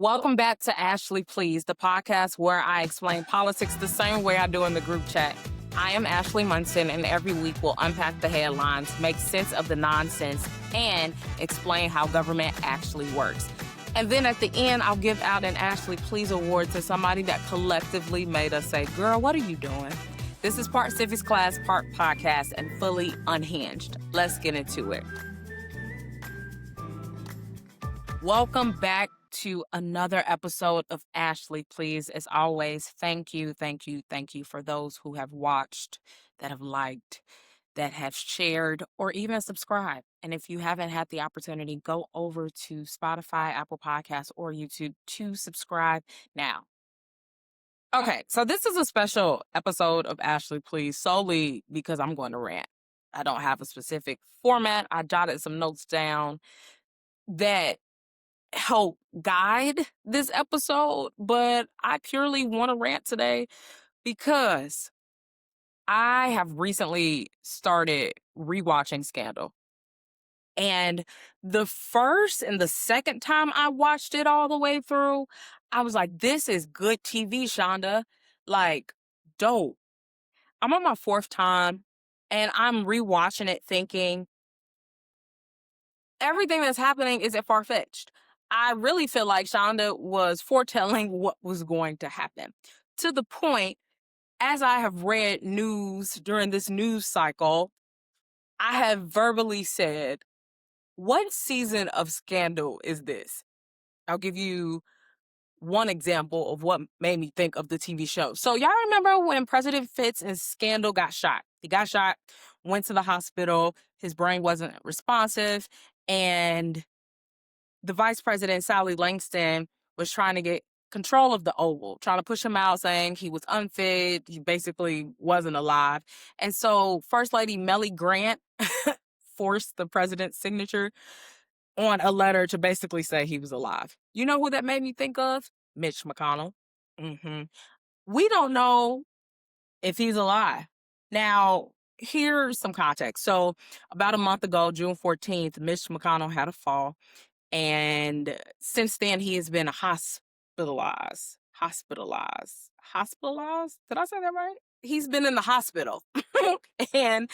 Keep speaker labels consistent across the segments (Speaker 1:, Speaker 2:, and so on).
Speaker 1: Welcome back to Ashley Please, the podcast where I explain politics the same way I do in the group chat. I am Ashley Munson, and every week we'll unpack the headlines, make sense of the nonsense, and explain how government actually works. And then at the end, I'll give out an Ashley Please award to somebody that collectively made us say, "Girl, what are you doing?" This is part civics class, part podcast, and fully unhinged. Let's get into it. Welcome back to another episode of Ashley Please. As always, thank you for those who have watched, that have liked, that have shared, or even subscribed. And if you haven't had the opportunity, go over to Spotify, Apple Podcasts, or YouTube to subscribe now. Okay, so this is a special episode of Ashley Please solely because I'm going to rant. I don't have a specific format. I jotted some notes down that help guide this episode, but I purely want to rant today because I have recently started rewatching Scandal. And the first and the second time I watched it all the way through, I was like, this is good TV, Shonda. Like, dope. I'm on my fourth time and I'm rewatching it thinking, everything that's happening isn't far-fetched. I really feel like Shonda was foretelling what was going to happen. To the point, as I have read news during this news cycle, I have verbally said, what season of Scandal is this? I'll give you one example of what made me think of the TV show. So y'all remember when President Fitz in Scandal got shot? He got shot, went to the hospital, his brain wasn't responsive, and the vice president, Sally Langston, was trying to get control of the Oval, trying to push him out, saying he was unfit, he basically wasn't alive. And so First Lady Melly Grant forced the president's signature on a letter to basically say he was alive. You know who that made me think of? Mitch McConnell. We don't know if he's alive. Now, here's some context. So about a month ago, June 14th, Mitch McConnell had a fall. And since then, he has been hospitalized. Hospitalized? Did I say that right? He's been in the hospital. And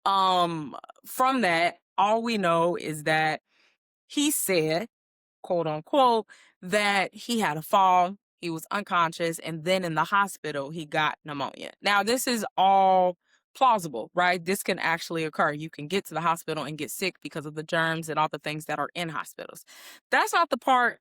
Speaker 1: from that, all we know is that he said, quote unquote, that he had a fall, he was unconscious, and then in the hospital, he got pneumonia. Now, this is all plausible, right? This can actually occur. You can get to the hospital and get sick because of the germs and all the things that are in hospitals. That's not the part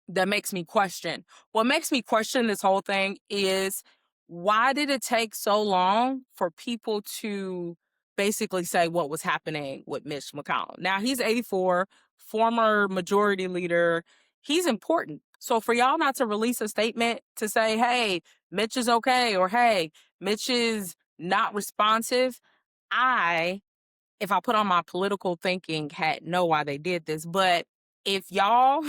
Speaker 1: that makes me question. What makes me question this whole thing is, why did it take so long for people to basically say what was happening with Mitch McConnell? Now, he's 84, former majority leader. He's important. So for y'all not to release a statement to say, hey, Mitch is okay, or hey, Mitch is not responsive, if I put on my political thinking hat, know why they did this. But if y'all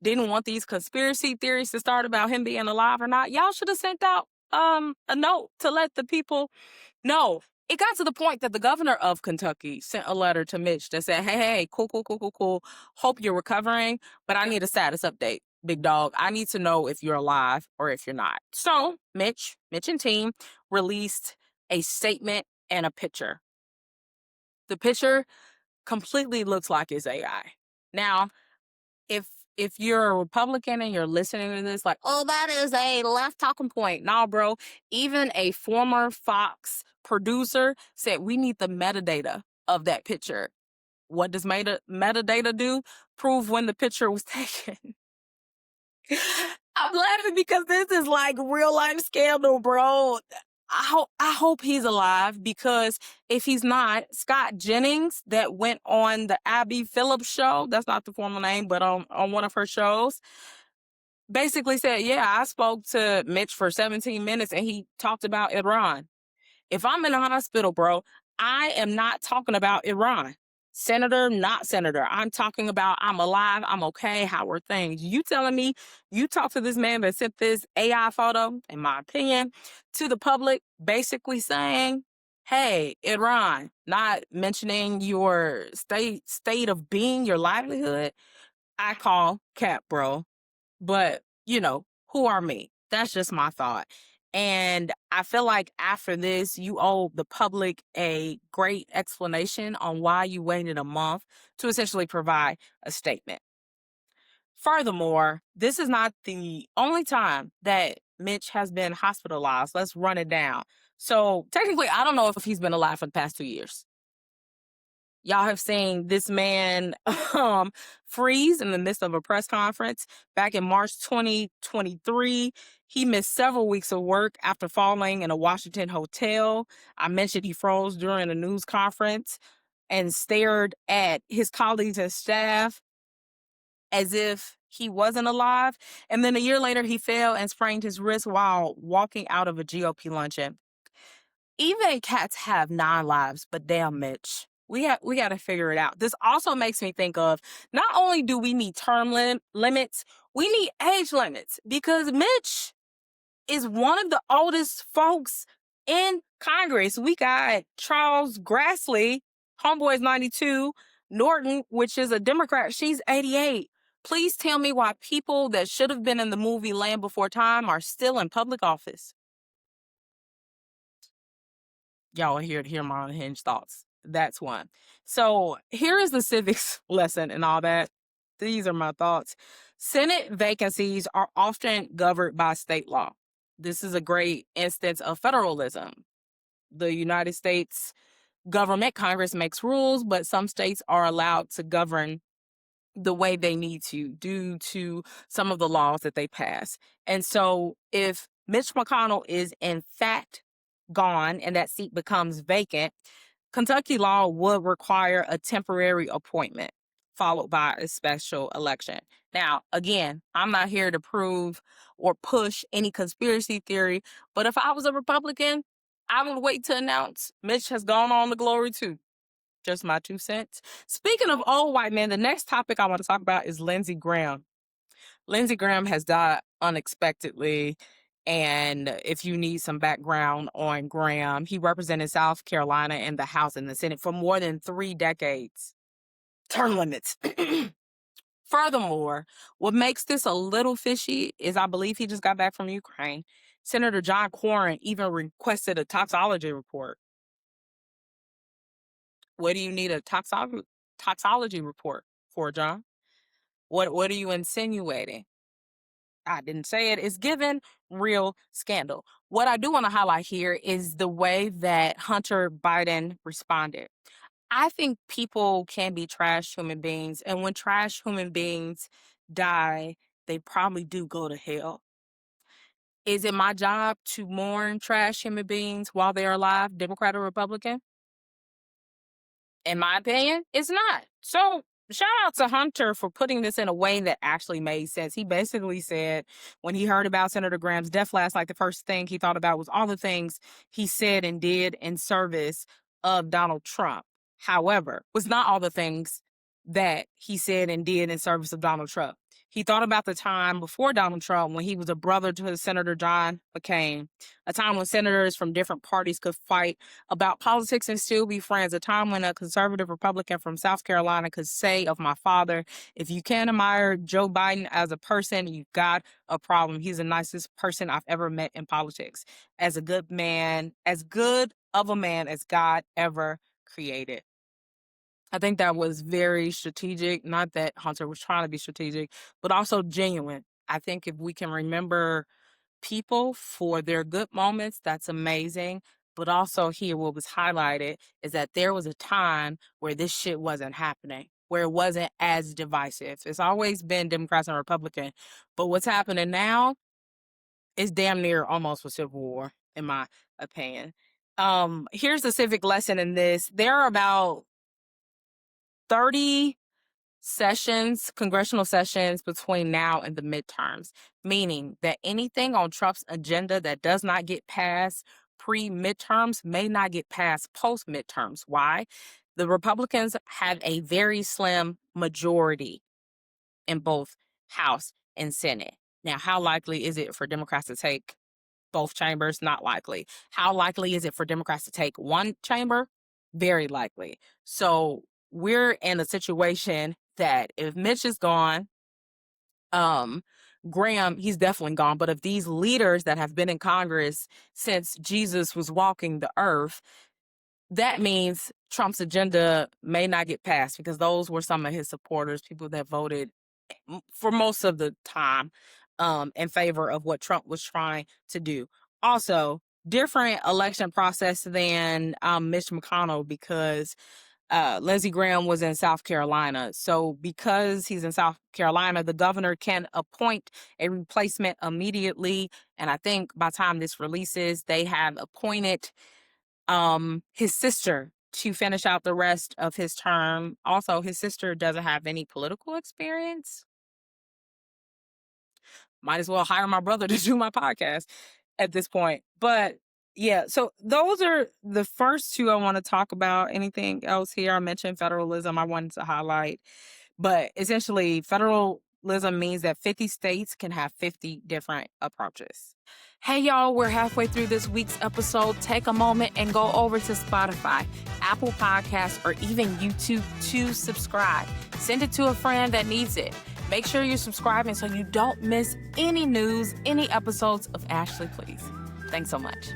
Speaker 1: didn't want these conspiracy theories to start about him being alive or not, y'all should have sent out a note to let the people know. It got to the point that the governor of Kentucky sent a letter to Mitch that said, hey, cool. Hope you're recovering, but I need a status update, big dog. I need to know if you're alive or if you're not. So Mitch and team released a statement and a picture. The picture completely looks like it's AI. Now, if you're a Republican and you're listening to this, like, oh, that is a left talking point. Nah, bro. Even a former Fox producer said we need the metadata of that picture. What does metadata do? Prove when the picture was taken. I'm laughing because this is like real life Scandal, bro. I hope he's alive, because if he's not, Scott Jennings, that went on the Abby Phillips show, that's not the formal name, but on one of her shows, basically said, yeah, I spoke to Mitch for 17 minutes and he talked about Iran. If I'm in a hospital, bro, I am not talking about Iran. Senator, not senator. I'm talking about I'm alive, I'm okay, how are things? You telling me you talked to this man that sent this AI photo, in my opinion, to the public, basically saying, hey, Iran, not mentioning your state of being, your livelihood? I call cap, bro. But, who are me? That's just my thought. And I feel like after this, you owe the public a great explanation on why you waited a month to essentially provide a statement. Furthermore, this is not the only time that Mitch has been hospitalized. Let's run it down. So technically, I don't know if he's been alive for the past 2 years. Y'all have seen this man freeze in the midst of a press conference back in March 2023. He missed several weeks of work after falling in a Washington hotel. I mentioned he froze during a news conference and stared at his colleagues and staff as if he wasn't alive. And then a year later, he fell and sprained his wrist while walking out of a GOP luncheon. Even cats have 9 lives, but damn, Mitch, we got to figure it out. This also makes me think of, not only do we need term limits, we need age limits, because Mitch is one of the oldest folks in Congress. We got Charles Grassley, homeboy's 92, Norton, which is a Democrat, she's 88. Please tell me why people that should have been in the movie Land Before Time are still in public office. Y'all are here to hear my unhinged thoughts. That's one. So here is the civics lesson and all that. These are my thoughts. Senate vacancies are often governed by state law. This is a great instance of federalism. The United States government, Congress makes rules, but some states are allowed to govern the way they need to due to some of the laws that they pass. And so if Mitch McConnell is in fact gone and that seat becomes vacant, Kentucky law would require a temporary appointment followed by a special election. Now, again, I'm not here to prove or push any conspiracy theory, but if I was a Republican, I would wait to announce Mitch has gone on to glory too. Just my 2 cents. Speaking of old white men, the next topic I want to talk about is Lindsey Graham. Lindsey Graham has died unexpectedly. And if you need some background on Graham, he represented South Carolina in the House and the Senate for more than 3 decades. Term limits. Furthermore, what makes this a little fishy is I believe he just got back from Ukraine. Senator John Cornyn even requested a toxology report. What do you need a toxology report for, John? What are you insinuating? I didn't say it. It's given real scandal. What I do want to highlight here is the way that Hunter Biden responded. I think people can be trash human beings, and when trash human beings die, they probably do go to hell. Is it my job to mourn trash human beings while they're alive, Democrat or Republican? In my opinion, it's not. So shout out to Hunter for putting this in a way that actually made sense. He basically said when he heard about Senator Graham's death last night, the first thing he thought about was all the things he said and did in service of Donald Trump. However, was not all the things that he said and did in service of Donald Trump. He thought about the time before Donald Trump when he was a brother to Senator John McCain, a time when senators from different parties could fight about politics and still be friends, a time when a conservative Republican from South Carolina could say of my father, if you can't admire Joe Biden as a person, you've got a problem. He's the nicest person I've ever met in politics. As a good man, as good of a man as God ever created. I think that was very strategic. Not that Hunter was trying to be strategic, but also genuine. I think if we can remember people for their good moments, that's amazing. But also here, what was highlighted is that there was a time where this shit wasn't happening, where it wasn't as divisive. It's always been Democrats and Republicans. But what's happening now is damn near almost a civil war, in my opinion. Here's the civic lesson in this. There are about 30 sessions, congressional sessions between now and the midterms, meaning that anything on Trump's agenda that does not get passed pre-midterms may not get passed post-midterms. Why? The Republicans have a very slim majority in both House and Senate. Now, how likely is it for Democrats to take both chambers? Not likely. How likely is it for Democrats to take one chamber? Very likely. So we're in a situation that if Mitch is gone, Graham, he's definitely gone. But of these leaders that have been in Congress since Jesus was walking the earth, that means Trump's agenda may not get passed, because those were some of his supporters, people that voted for most of the time in favor of what Trump was trying to do. Also, different election process than Mitch McConnell, because Lindsey Graham was in South Carolina. So because he's in South Carolina, the governor can appoint a replacement immediately. And I think by the time this releases, they have appointed his sister to finish out the rest of his term. Also, his sister doesn't have any political experience. Might as well hire my brother to do my podcast at this point. But yeah, so those are the first two I want to talk about. Anything else here? I mentioned federalism, I wanted to highlight. But essentially, federalism means that 50 states can have 50 different approaches. Hey, y'all, we're halfway through this week's episode. Take a moment and go over to Spotify, Apple Podcasts, or even YouTube to subscribe. Send it to a friend that needs it. Make sure you're subscribing so you don't miss any news, any episodes of Ashley Please. Thanks so much.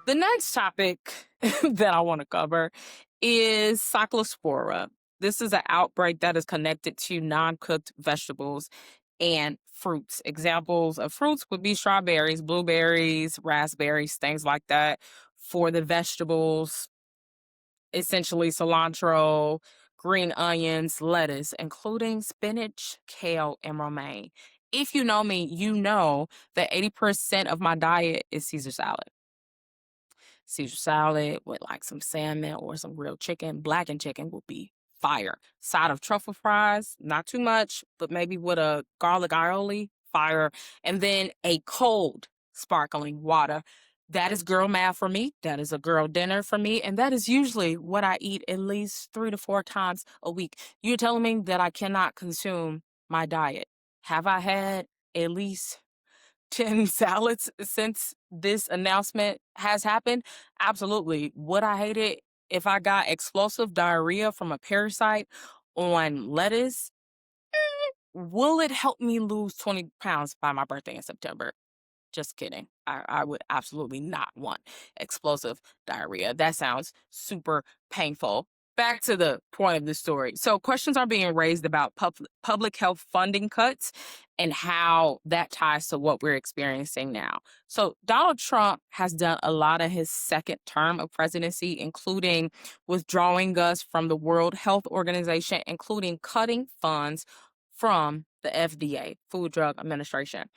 Speaker 1: The next topic that I want to cover is Cyclospora. This is an outbreak that is connected to non-cooked vegetables and fruits. Examples of fruits would be strawberries, blueberries, raspberries, things like that. For the vegetables, essentially cilantro, green onions, lettuce, including spinach, kale, and romaine. If you know me, you know that 80% of my diet is Caesar salad. Caesar salad with like some salmon or some grilled chicken. Blackened chicken will be fire. Side of truffle fries, not too much, but maybe with a garlic aioli, fire. And then a cold sparkling water. That is girl math for me. That is a girl dinner for me. And that is usually what I eat at least 3 to 4 times a week. You're telling me that I cannot consume my diet. Have I had at least 10 salads since this announcement has happened? Absolutely. Would I hate it if I got explosive diarrhea from a parasite on lettuce? Will it help me lose 20 pounds by my birthday in September? Just kidding. I would absolutely not want explosive diarrhea. That sounds super painful. Back to the point of the story. So questions are being raised about public health funding cuts and how that ties to what we're experiencing now. So Donald Trump has done a lot of his second term of presidency, including withdrawing us from the World Health Organization, including cutting funds from the FDA, Food Drug Administration.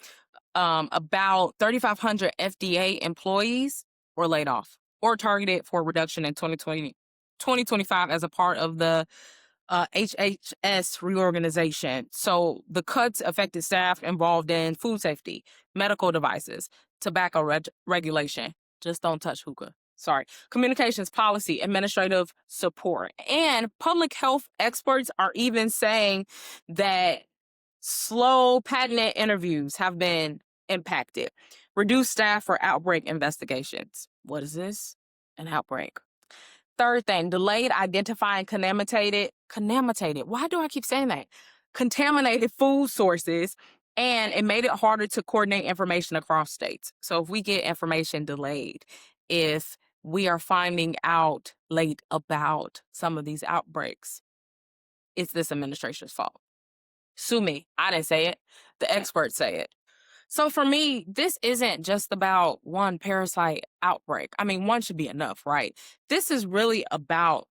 Speaker 1: About 3,500 FDA employees were laid off or targeted for reduction in 2025 as a part of the HHS reorganization. So the cuts affected staff involved in food safety, medical devices, tobacco regulation. Just don't touch hookah. Sorry. Communications policy, administrative support. And public health experts are even saying that slow patent interviews have been impacted. Reduced staff for outbreak investigations. What is this? An outbreak. Third thing, delayed identifying contaminated. Why do I keep saying that? Contaminated food sources, and it made it harder to coordinate information across states. So if we get information delayed, if we are finding out late about some of these outbreaks, it's this administration's fault. Sue me. I didn't say it. The experts say it. So for me, this isn't just about one parasite outbreak. I mean, one should be enough, right? This is really about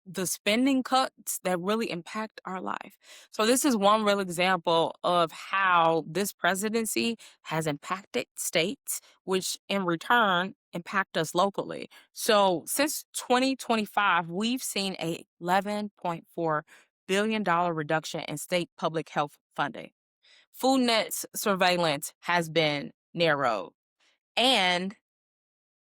Speaker 1: the spending cuts that really impact our life. So this is one real example of how this presidency has impacted states, which in return impact us locally. So since 2025, we've seen a $11.4 billion reduction in state public health funding. FoodNet's surveillance has been narrowed, and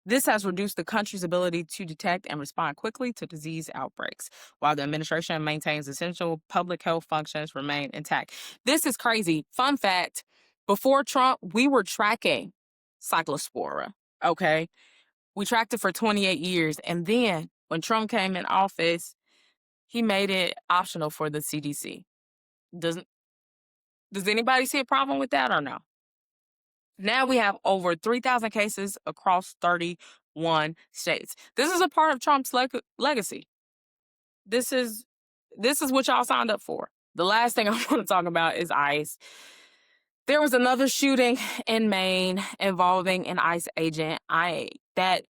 Speaker 1: this has reduced the country's ability to detect and respond quickly to disease outbreaks, while the administration maintains essential public health functions remain intact. This is crazy. Fun fact, before Trump, we were tracking Cyclospora, okay? We tracked it for 28 years, and then when Trump came in office, he made it optional for the CDC. Does anybody see a problem with that or no? Now we have over 3,000 cases across 31 states. This is a part of Trump's legacy. This is what y'all signed up for. The last thing I want to talk about is ICE. There was another shooting in Maine involving an ICE agent. That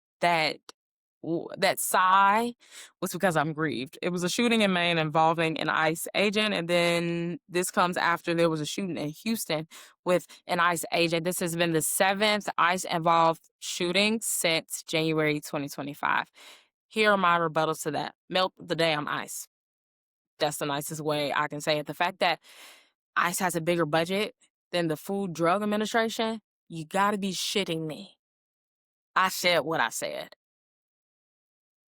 Speaker 1: sigh was because I'm grieved. It was a shooting in Maine involving an ICE agent, and then this comes after there was a shooting in Houston with an ICE agent. This has been the 7th ICE-involved shooting since January 2025. Here are my rebuttals to that. Melt the damn ICE. That's the nicest way I can say it. The fact that ICE has a bigger budget than the Food Drug Administration, you gotta be shitting me. I said what I said.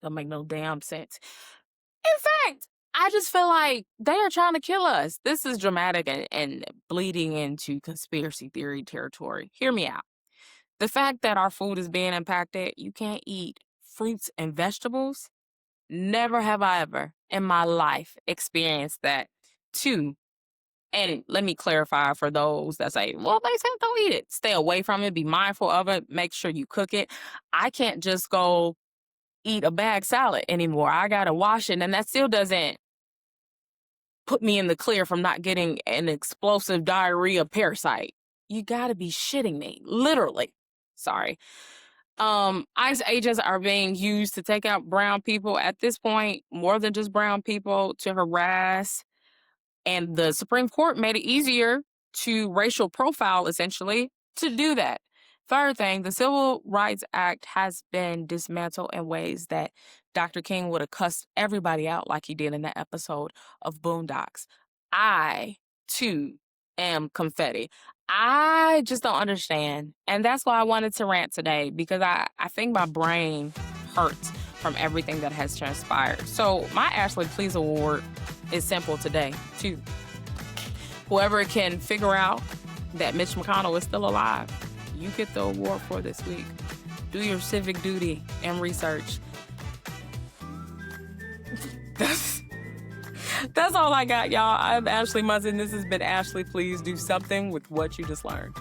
Speaker 1: Don't make no damn sense. In fact, I just feel like they are trying to kill us. This is dramatic and bleeding into conspiracy theory territory. Hear me out. The fact that our food is being impacted, you can't eat fruits and vegetables. Never have I ever in my life experienced that. 2, and let me clarify for those that say, well, they said don't eat it. Stay away from it. Be mindful of it. Make sure you cook it. I can't just go eat a bag salad anymore. I got to wash it. And that still doesn't put me in the clear from not getting an explosive diarrhea parasite. You got to be shitting me. Literally. Sorry. ICE agents are being used to take out brown people at this point, more than just brown people, to harass. And the Supreme Court made it easier to racial profile, essentially, to do that. Third thing, the Civil Rights Act has been dismantled in ways that Dr. King would have cussed everybody out like he did in that episode of Boondocks. I, too, am confetti. I just don't understand. And that's why I wanted to rant today, because I think my brain hurts from everything that has transpired. So my Ashley Please Award is simple today, too. Whoever can figure out that Mitch McConnell is still alive, you get the award for this week. Do your civic duty and research. That's all I got, y'all. I'm Ashley Munson. This has been Ashley. Please do something with what you just learned.